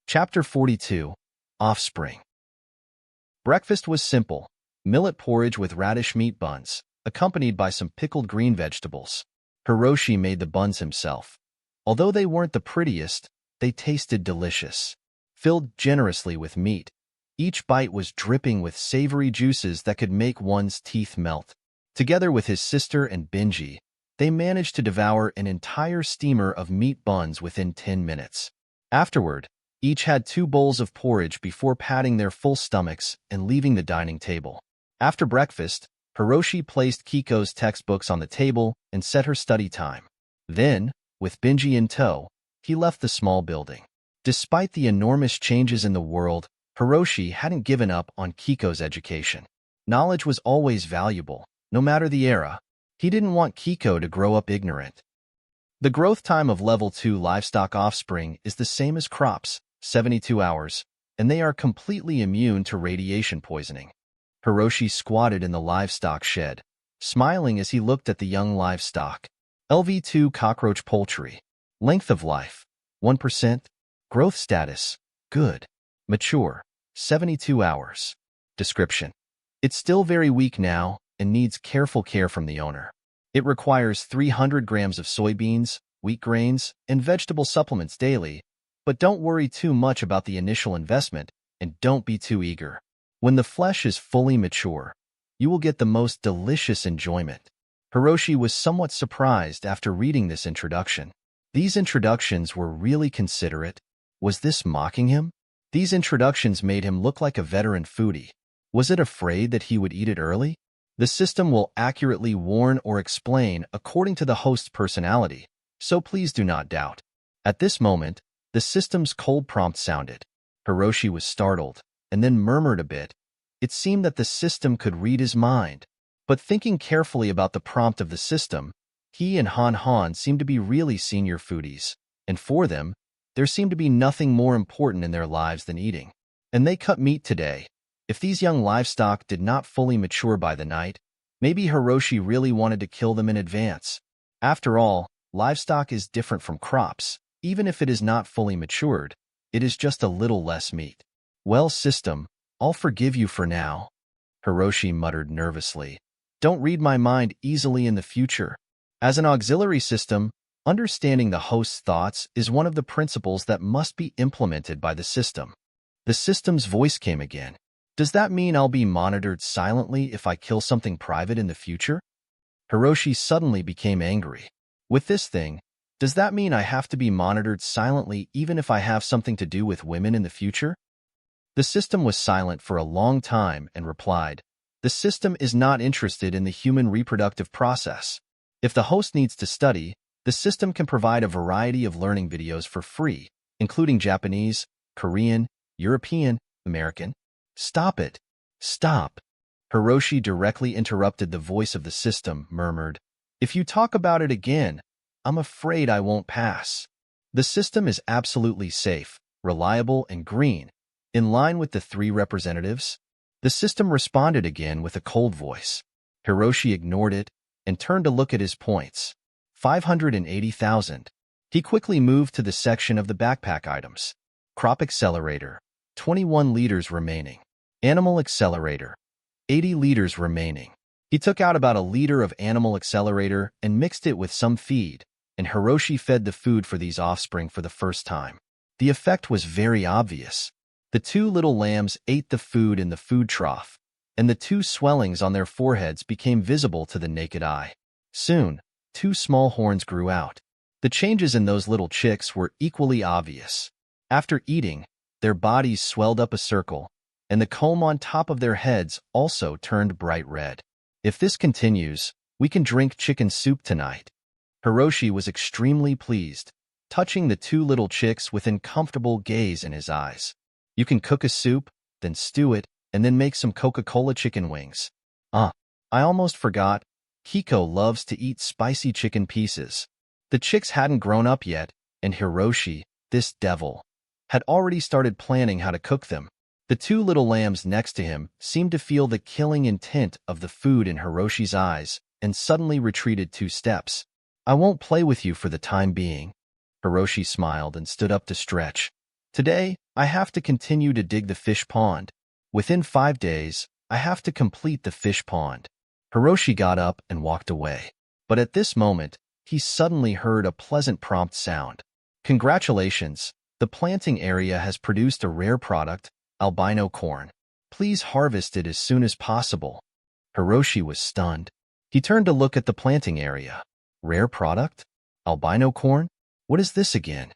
Chapter 42. Offspring. Breakfast was simple: millet porridge with radish meat buns, accompanied by some pickled green vegetables. Hiroshi made the buns himself. Although they weren't the prettiest, they tasted delicious. Filled generously with meat, each bite was dripping with savory juices that could make one's teeth melt. Together with his sister and Benji, they managed to devour an entire steamer of meat buns within 10 minutes. Afterward, each had 2 bowls of porridge before patting their full stomachs and leaving the dining table. After breakfast, Hiroshi placed Kiko's textbooks on the table and set her study time. Then, with Benji in tow, he left the small building. Despite the enormous changes in the world, Hiroshi hadn't given up on Kiko's education. Knowledge was always valuable, no matter the era. He didn't want Kiko to grow up ignorant. The growth time of level 2 livestock offspring is the same as crops, 72 hours, and they are completely immune to radiation poisoning. Hiroshi squatted in the livestock shed, smiling as he looked at the young livestock. LV2 cockroach poultry. Length of life, 1%. Growth status, good. Mature, 72 hours. Description: it's still very weak now and needs careful care from the owner. It requires 300 grams of soybeans, wheat grains, and vegetable supplements daily, but don't worry too much about the initial investment and don't be too eager. When the flesh is fully mature, you will get the most delicious enjoyment. Hiroshi was somewhat surprised after reading this introduction. These introductions were really considerate. Was this mocking him? These introductions made him look like a veteran foodie. Was it afraid that he would eat it early? The system will accurately warn or explain according to the host's personality, so please do not doubt. At this moment, the system's cold prompt sounded. Hiroshi was startled, and then murmured a bit. It seemed that the system could read his mind. But thinking carefully about the prompt of the system, he and Han seemed to be really senior foodies, and for them, there seemed to be nothing more important in their lives than eating. And they cut meat today. If these young livestock did not fully mature by the night, maybe Hiroshi really wanted to kill them in advance. After all, livestock is different from crops. Even if it is not fully matured, it is just a little less meat. Well, system, I'll forgive you for now, Hiroshi muttered nervously. Don't read my mind easily in the future. As an auxiliary system, understanding the host's thoughts is one of the principles that must be implemented by the system. The system's voice came again. Does that mean I'll be monitored silently if I kill something private in the future? Hiroshi suddenly became angry. With this thing, does that mean I have to be monitored silently even if I have something to do with women in the future? The system was silent for a long time and replied, the system is not interested in the human reproductive process. If the host needs to study, the system can provide a variety of learning videos for free, including Japanese, Korean, European, American. Stop it. Stop. Hiroshi directly interrupted the voice of the system, murmured, if you talk about it again, I'm afraid I won't pass. The system is absolutely safe, reliable, and green, in line with the 3 representatives. The system responded again with a cold voice. Hiroshi ignored it and turned to look at his points. 580,000. He quickly moved to the section of the backpack items. Crop accelerator, 21 liters remaining. Animal accelerator, 80 liters remaining. He took out about a liter of animal accelerator and mixed it with some feed, and Hiroshi fed the food for these offspring for the first time. The effect was very obvious. The 2 little lambs ate the food in the food trough, and the 2 swellings on their foreheads became visible to the naked eye. Soon, 2 small horns grew out. The changes in those little chicks were equally obvious. After eating, their bodies swelled up a circle, and the comb on top of their heads also turned bright red. If this continues, we can drink chicken soup tonight. Hiroshi was extremely pleased, touching the 2 little chicks with an uncomfortable gaze in his eyes. You can cook a soup, then stew it, and then make some Coca-Cola chicken wings. I almost forgot, Kiko loves to eat spicy chicken pieces. The chicks hadn't grown up yet, and Hiroshi, this devil, had already started planning how to cook them. The 2 little lambs next to him seemed to feel the killing intent of the food in Hiroshi's eyes and suddenly retreated 2 steps. I won't play with you for the time being. Hiroshi smiled and stood up to stretch. Today, I have to continue to dig the fish pond. Within 5 days, I have to complete the fish pond. Hiroshi got up and walked away. But at this moment, he suddenly heard a pleasant prompt sound. Congratulations, the planting area has produced a rare product, albino corn. Please harvest it as soon as possible. Hiroshi was stunned. He turned to look at the planting area. Rare product? Albino corn? What is this again?